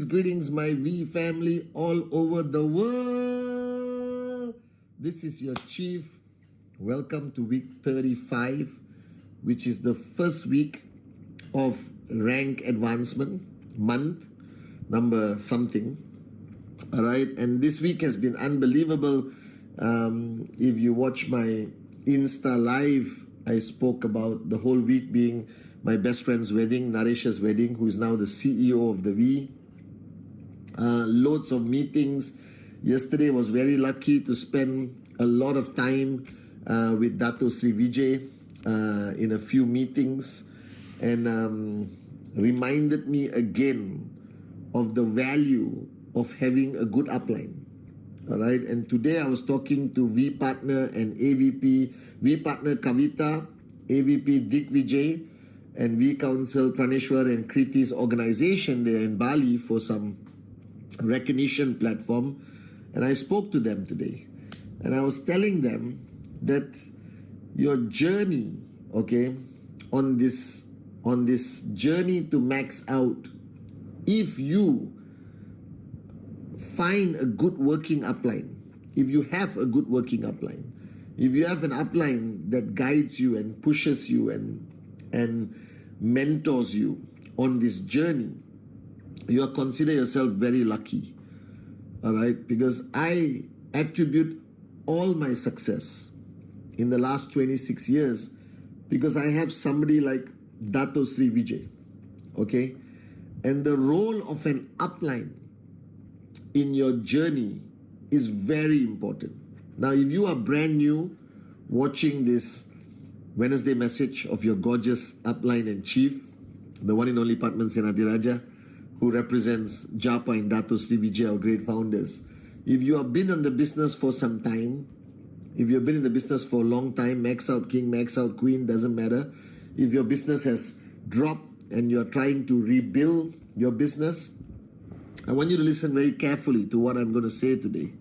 Greetings, my V family all over the world. This is your Chief. Welcome to week 35, which is the first week of rank advancement month, number something. All right, and this week has been unbelievable. If you watch my Insta live, I spoke about the whole week being my best friend's wedding, Naresh's wedding, who is now the CEO of the V. Loads of meetings. Yesterday was very lucky to spend a lot of time with Dato Sri Vijay in a few meetings, and reminded me again of the value of having a good upline. All right, and today I was talking to V partner and AVP, V partner Kavita, AVP Dick Vijay, and V Council Praneshwar and Kriti's organization there in Bali for some recognition platform. And I spoke to them today, and I was telling them that your journey, okay, on this journey to max out, if you find a good working upline, if you have a good working upline, if you have an upline that guides you and pushes you and mentors you on this journey, you consider yourself very lucky. All right, because I attribute all my success in the last 26 years because I have somebody like Dato Sri Vijay. Okay, and the role of an upline in your journey is very important. Now, if you are brand new watching this Wednesday message of your gorgeous upline and chief, the one and only Pathman Senathirajah, who represents Japa and Dato Sri Vijay, our great founders. If you have been in the business for some time, if you've been in the business for a long time, max out king, max out queen, doesn't matter. If your business has dropped and you're trying to rebuild your business, I want you to listen very carefully to what I'm going to say today.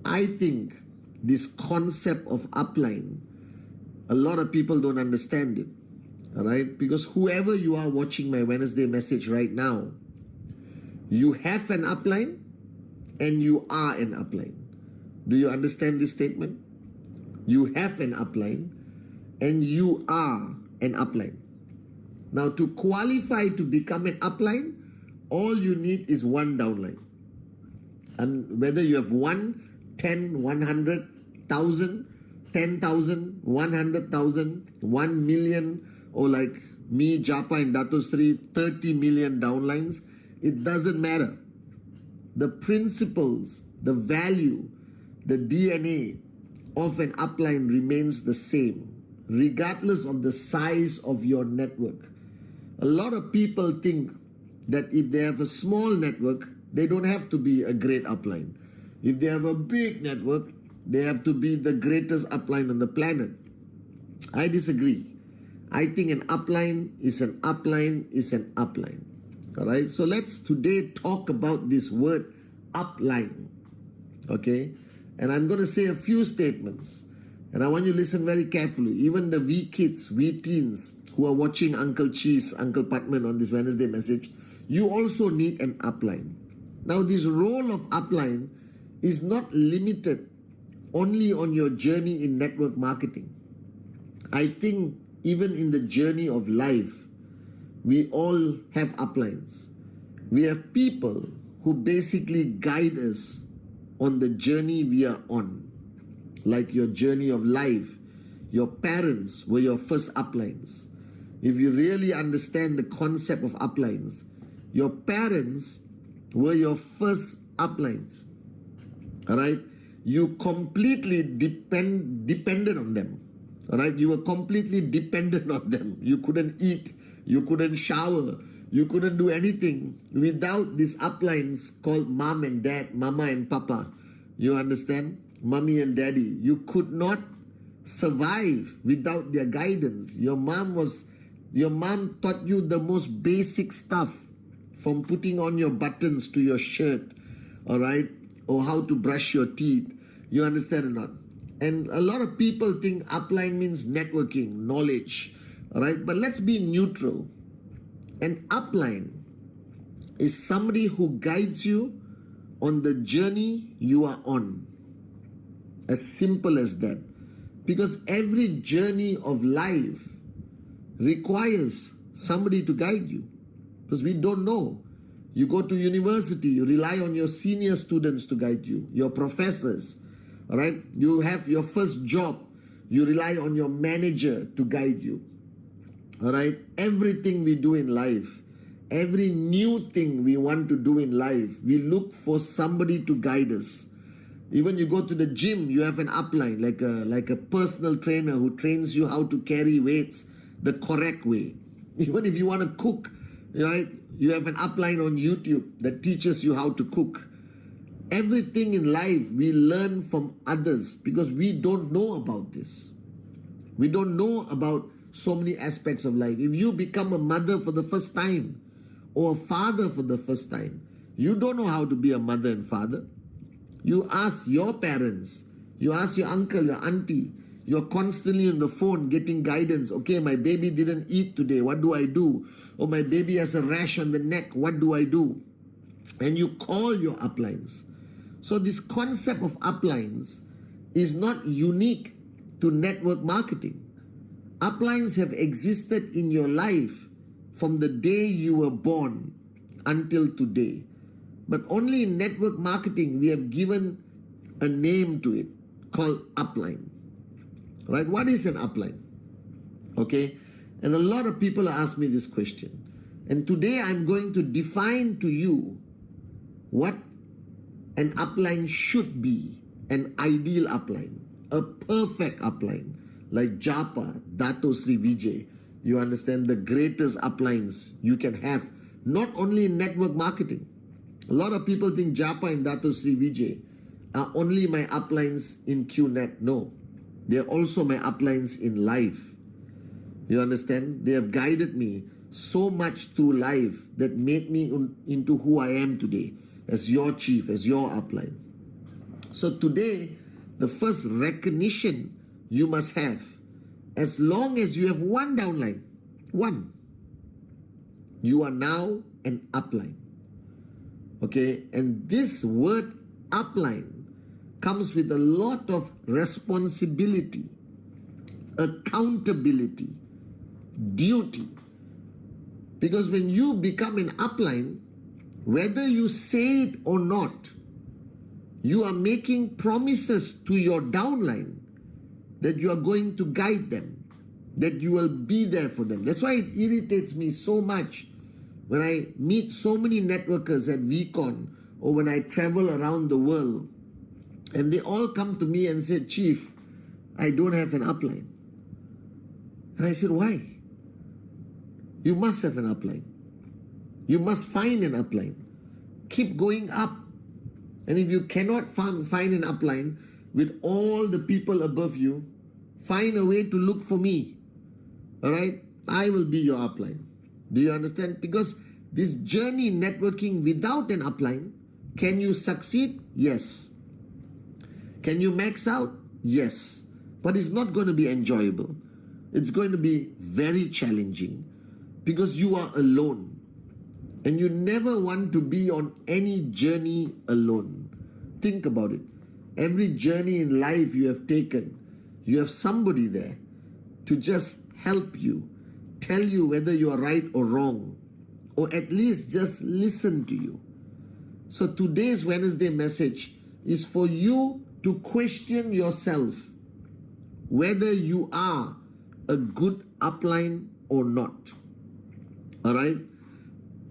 I think this concept of upline, a lot of people don't understand it, all right? Because whoever you are watching my Wednesday message right now, you have an upline and you are an upline. Do you understand this statement? You have an upline and you are an upline. Now, to qualify to become an upline, all you need is one downline. And whether you have 1, 10, 100, 1,000, 10,000, 100,000, 1 million, or like me, Japa and Dato Sri, 30 million downlines, it doesn't matter. The principles, the value, the DNA of an upline remains the same, regardless of the size of your network. A lot of people think that if they have a small network, they don't have to be a great upline. If they have a big network, they have to be the greatest upline on the planet. I disagree. I think an upline is an upline is an upline. All right, so let's today talk about this word upline. Okay, and I'm going to say a few statements, and I want you to listen very carefully. Even the V kids, V teens who are watching Uncle Cheese, Uncle Pathman on this Wednesday message, you also need an upline. Now, this role of upline is not limited only on your journey in network marketing. I think even in the journey of life, we all have uplines. We have people who basically guide us on the journey we are on. Like your journey of life, your parents were your first uplines. If you really understand the concept of uplines, your parents were your first uplines. All right? You completely depended on them. All right, you were completely dependent on them. You couldn't eat, you couldn't shower, you couldn't do anything without these uplines called mom and dad, mama and papa. You understand? Mommy and daddy. You could not survive without their guidance. Your mom taught you the most basic stuff, from putting on your buttons to your shirt, all right, or how to brush your teeth. You understand or not? And a lot of people think upline means networking, knowledge, all right? But let's be neutral. An upline is somebody who guides you on the journey you are on. As simple as that. Because every journey of life requires somebody to guide you. Because we don't know. You go to university, you rely on your senior students to guide you, your professors. All right? You have your first job, you rely on your manager to guide you. All right? Everything we do in life, every new thing we want to do in life, we look for somebody to guide us. Even you go to the gym, you have an upline, like a personal trainer who trains you how to carry weights the correct way. Even if you want to cook, right, you have an upline on YouTube that teaches you how to cook. Everything in life we learn from others because we don't know about this. We don't know about so many aspects of life. If you become a mother for the first time or a father for the first time, you don't know how to be a mother and father. You ask your parents, you ask your uncle, your auntie, you're constantly on the phone getting guidance. Okay, my baby didn't eat today, what do I do? Or my baby has a rash on the neck, what do I do? And you call your uplines. So this concept of uplines is not unique to network marketing. Uplines have existed in your life from the day you were born until today. But only in network marketing we have given a name to it called upline. Right? What is an upline? Okay? And a lot of people ask me this question. And today I'm going to define to you what an upline should be, an ideal upline, a perfect upline, like Japa, Dato Sri Vijay. You understand, the greatest uplines you can have, not only in network marketing. A lot of people think Japa and Dato Sri Vijay are only my uplines in QNet. No, they're also my uplines in life. You understand? They have guided me so much through life that made me into who I am today, as your chief, as your upline. So today, the first recognition you must have, as long as you have one downline, one, you are now an upline. Okay, and this word upline comes with a lot of responsibility, accountability, duty. Because when you become an upline, whether you say it or not, you are making promises to your downline that you are going to guide them, that you will be there for them. That's why it irritates me so much when I meet so many networkers at VCon or when I travel around the world and they all come to me and say, Chief, I don't have an upline. And I said, why? You must have an upline. You must find an upline. Keep going up. And if you cannot find an upline with all the people above you, find a way to look for me. All right? I will be your upline. Do you understand? Because this journey networking without an upline, can you succeed? Yes. Can you max out? Yes. But it's not going to be enjoyable. It's going to be very challenging because you are alone. And you never want to be on any journey alone. Think about it. Every journey in life you have taken, you have somebody there to just help you, tell you whether you are right or wrong, or at least just listen to you. So today's Wednesday message is for you to question yourself whether you are a good upline or not. All right?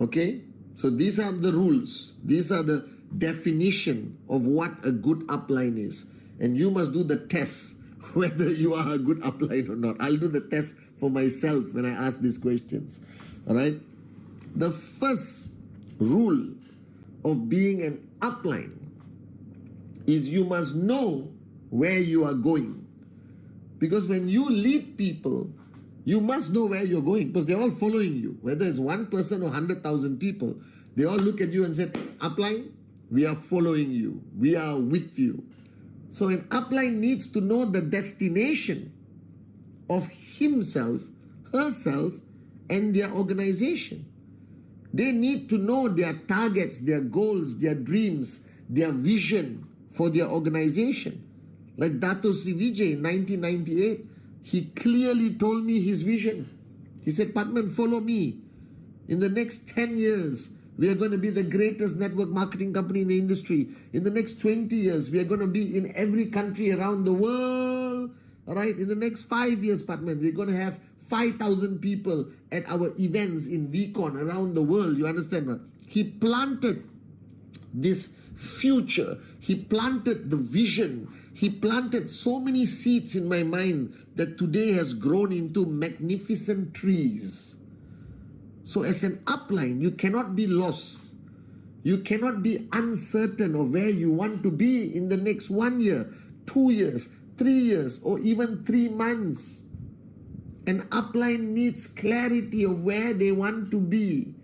Okay? So these are the rules. These are the definition of what a good upline is. And you must do the test whether you are a good upline or not. I'll do the test for myself when I ask these questions. All right. The first rule of being an upline is you must know where you are going. Because when you lead people, you must know where you're going, because they're all following you. Whether it's one person or 100,000 people, they all look at you and say, upline, we are following you. We are with you. So an upline needs to know the destination of himself, herself, and their organization. They need to know their targets, their goals, their dreams, their vision for their organization. Like Dato Sri Vijay in 1998, he clearly told me his vision. He said, Pathman, follow me. In the next 10 years, we are going to be the greatest network marketing company in the industry. In the next 20 years, we are going to be in every country around the world. All right. In the next 5 years, Pathman, we're going to have 5,000 people at our events in VCon around the world. You understand? Right? He planted this future. He planted the vision. He planted so many seeds in my mind that today has grown into magnificent trees. So as an upline, you cannot be lost. You cannot be uncertain of where you want to be in the next 1 year, 2 years, 3 years, or even 3 months. An upline needs clarity of where they want to be,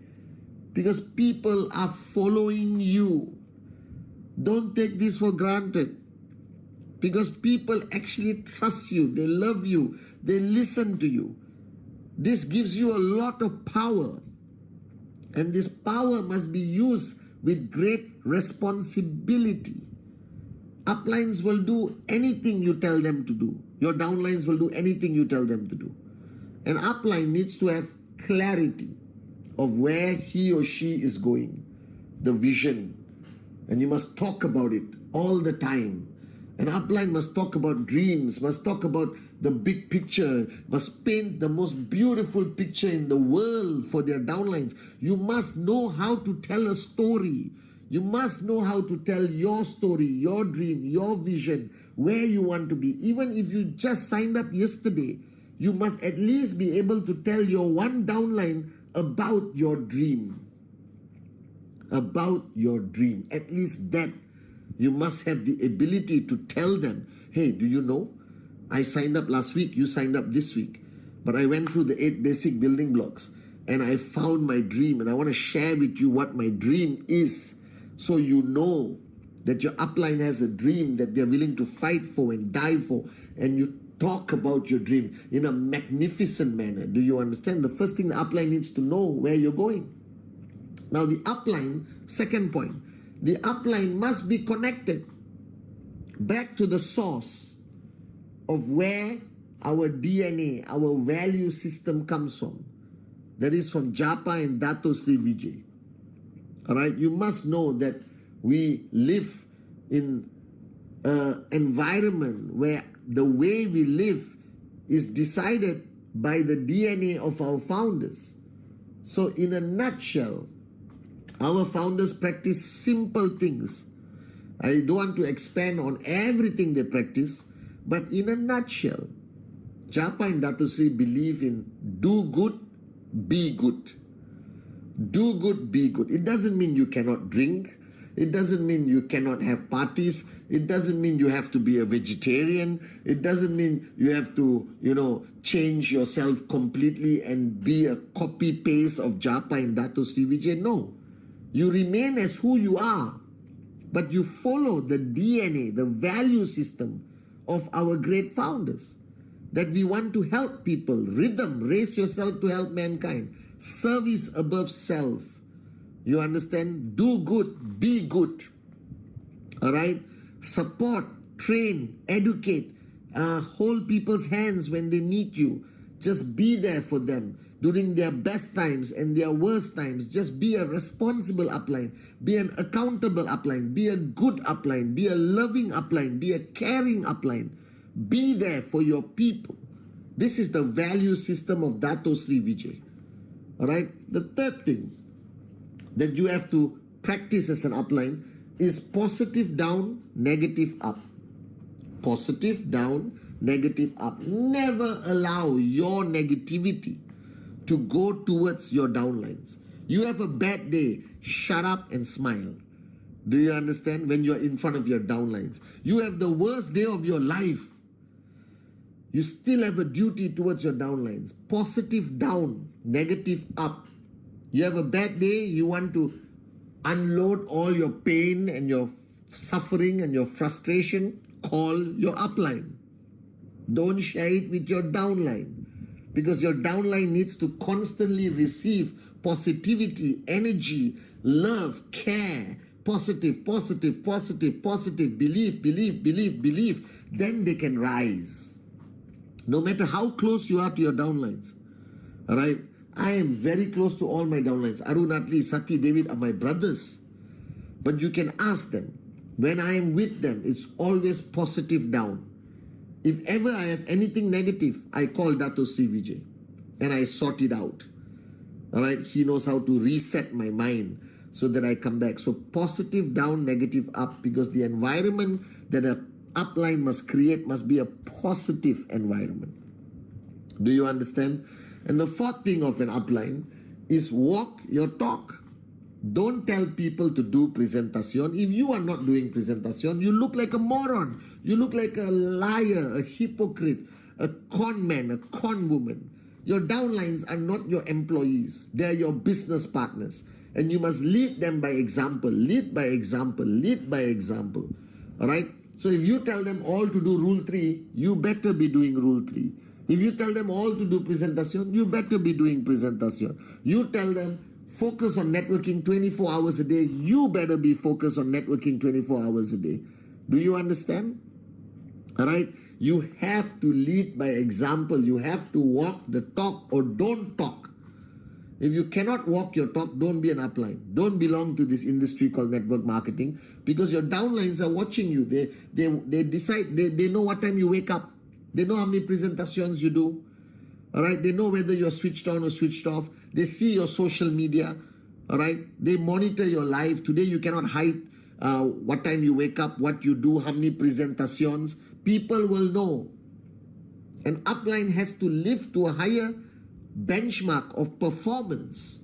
because people are following you. Don't take this for granted, because people actually trust you, they love you, they listen to you. This gives you a lot of power, and this power must be used with great responsibility. Uplines will do anything you tell them to do. Your downlines will do anything you tell them to do. An upline needs to have clarity of where he or she is going, the vision, and you must talk about it all the time. An upline must talk about dreams, must talk about the big picture, must paint the most beautiful picture in the world for their downlines. You must know how to tell a story. You must know how to tell your story, your dream, your vision, where you want to be. Even if you just signed up yesterday, you must at least be able to tell your one downline about your dream. About your dream. At least that. You must have the ability to tell them, hey, do you know? I signed up last week, you signed up this week. But I went through the 8 basic building blocks and I found my dream, and I want to share with you what my dream is, so you know that your upline has a dream that they're willing to fight for and die for, and you talk about your dream in a magnificent manner. Do you understand? The first thing the upline needs to know where you're going. Now the upline, second point, the upline must be connected back to the source of where our DNA, our value system comes from. That is from Japa and Dato Sri Vijay. All right, you must know that we live in an environment where the way we live is decided by the DNA of our founders. So in a nutshell, our founders practice simple things. I don't want to expand on everything they practice, but in a nutshell, Japa and Dato Sri believe in do good, be good. Do good, be good. It doesn't mean you cannot drink. It doesn't mean you cannot have parties. It doesn't mean you have to be a vegetarian. It doesn't mean you have to, change yourself completely and be a copy-paste of Japa and Dato Sri Vijay. No. You remain as who you are, but you follow the DNA, the value system of our great founders. That we want to help people. Rhythm, raise yourself to help mankind. Service above self. You understand? Do good, be good. All right? Support, train, educate. Hold people's hands when they need you. Just be there for them during their best times and their worst times. Just be a responsible upline. Be an accountable upline. Be a good upline. Be a loving upline. Be a caring upline. Be there for your people. This is the value system of Dato Sri Vijay. All right? The third thing that you have to practice as an upline is positive down, negative up. Positive down, negative up. Never allow your negativity to go towards your downlines. You have a bad day, shut up and smile. Do you understand? When you're in front of your downlines. You have the worst day of your life. You still have a duty towards your downlines. Positive down, negative up. You have a bad day, you want to unload all your pain and your suffering and your frustration, call your upline. Don't share it with your downline, because your downline needs to constantly receive positivity, energy, love, care, positive, positive, positive, positive, believe, believe, believe, believe. Then they can rise. No matter how close you are to your downlines. All right? I am very close to all my downlines. Arun, Atli, Sati, David are my brothers. But you can ask them. When I am with them, it's always positive down. If ever I have anything negative, I call Dato Sri Vijay and I sort it out. All right? He knows how to reset my mind so that I come back. So positive down, negative up, because the environment that a upline must create must be a positive environment. Do you understand? And the fourth thing of an upline is walk your talk. Don't tell people to do presentation. If you are not doing presentation, you look like a moron. You look like a liar, a hypocrite, a con man, a con woman. Your downlines are not your employees. They are your business partners. And you must lead them by example. Lead by example. Lead by example. All right? So if you tell them all to do rule 3, you better be doing rule 3. If you tell them all to do presentation, you better be doing presentation. You tell them focus on networking 24 hours a day, you better be focused on networking 24 hours a day. Do you understand? All right? You have to lead by example. You have to walk the talk or don't talk. If you cannot walk your talk, don't be an upline. Don't belong to this industry called network marketing, because your downlines are watching you. They decide, they know what time you wake up. They know how many presentations you do. All right? They know whether you're switched on or switched off. They see your social media. All right? They monitor your life. Today you cannot hide what time you wake up, what you do, how many presentations. People will know. An upline has to live to a higher benchmark of performance.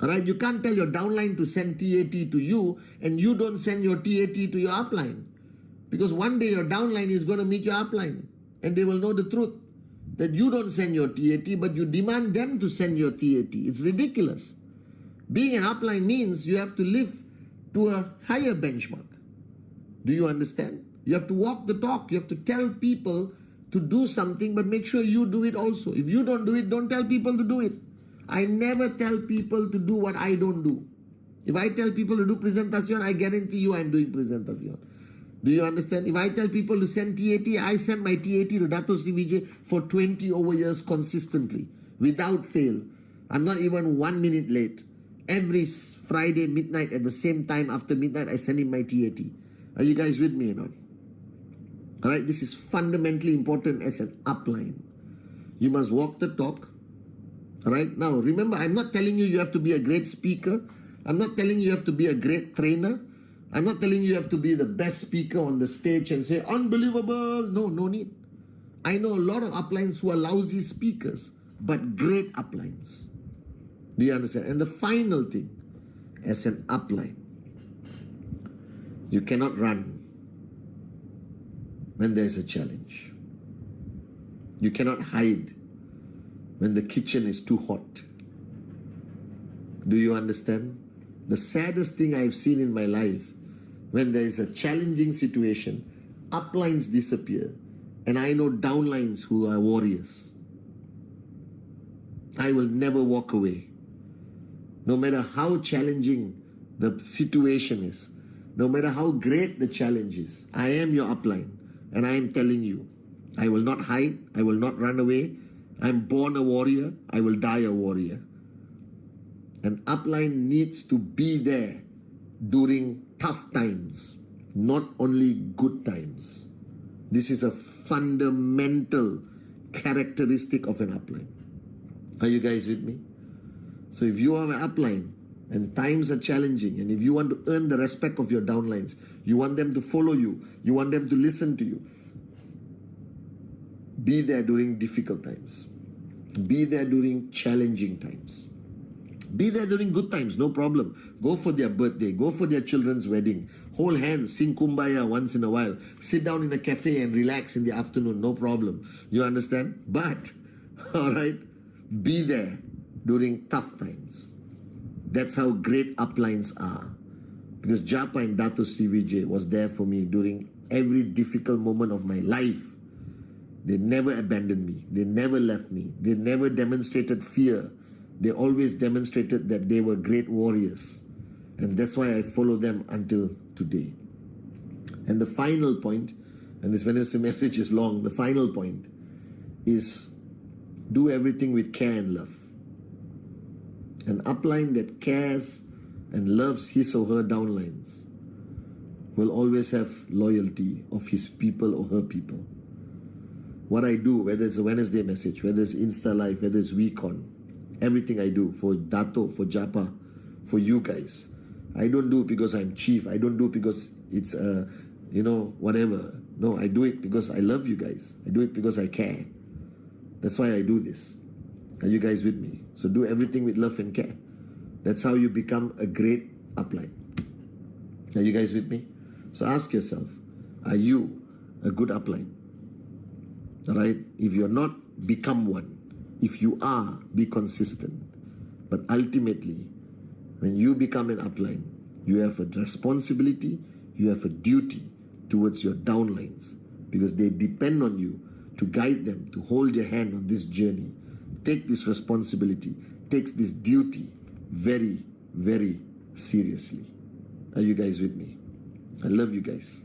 All right? You can't tell your downline to send TAT to you and you don't send your TAT to your upline. Because one day your downline is going to meet your upline and they will know the truth. That you don't send your TAT, but you demand them to send your TAT. It's ridiculous. Being an upline means you have to live to a higher benchmark. Do you understand? You have to walk the talk. You have to tell people to do something, but make sure you do it also. If you don't do it, don't tell people to do it. I never tell people to do what I don't do. If I tell people to do presentation, I guarantee you I'm doing presentation. Do you understand? If I tell people to send TAT, I send my TAT to Dato Sri Vijay for 20 over years consistently, without fail. I'm not even 1 minute late. Every Friday midnight at the same time after midnight, I send him my TAT. Are you guys with me or not? All right, this is fundamentally important as an upline. You must walk the talk. All right, now remember, I'm not telling you have to be a great speaker. I'm not telling you have to be a great trainer. I'm not telling you have to be the best speaker on the stage and say, unbelievable. No, no need. I know a lot of uplines who are lousy speakers, but great uplines. Do you understand? And the final thing, as an upline, you cannot run when there's a challenge. You cannot hide when the kitchen is too hot. Do you understand? The saddest thing I've seen in my life, when there is a challenging situation, uplines disappear. And I know downlines who are warriors. I will never walk away. No matter how challenging the situation is, no matter how great the challenge is, I am your upline. And I am telling you, I will not hide. I will not run away. I'm born a warrior. I will die a warrior. An upline needs to be there during tough times, not only good times. This is a fundamental characteristic of an upline. Are you guys with me? So if you are an upline and times are challenging, and if you want to earn the respect of your downlines, you want them to follow you, you want them to listen to you, Be there during difficult times. Be there during challenging times. Be there during good times, no problem. Go for their birthday, go for their children's wedding. Hold hands, sing Kumbaya once in a while. Sit down in a cafe and relax in the afternoon, no problem. You understand? But, all right, be there during tough times. That's how great uplines are. Because Japa and Dato Sri Vijay was there for me during every difficult moment of my life. They never abandoned me. They never left me. They never demonstrated fear. They always demonstrated that they were great warriors. And that's why I follow them until today. And the final point, and this Wednesday message is long, the final point is do everything with care and love. An upline that cares and loves his or her downlines will always have loyalty of his people or her people. What I do, whether it's a Wednesday message, whether it's Insta Live, whether it's Weekon, everything I do for Dato, for Japa, for you guys, I don't do it because I'm chief. I don't do it because it's, whatever. No, I do it because I love you guys. I do it because I care. That's why I do this. Are you guys with me? So do everything with love and care. That's how you become a great upline. Are you guys with me? So ask yourself, are you a good upline? All right? If you're not, become one. If you are, be consistent. But ultimately, when you become an upline, you have a responsibility, you have a duty towards your downlines because they depend on you to guide them, to hold your hand on this journey. Take this responsibility, take this duty very, very seriously. Are you guys with me? I love you guys.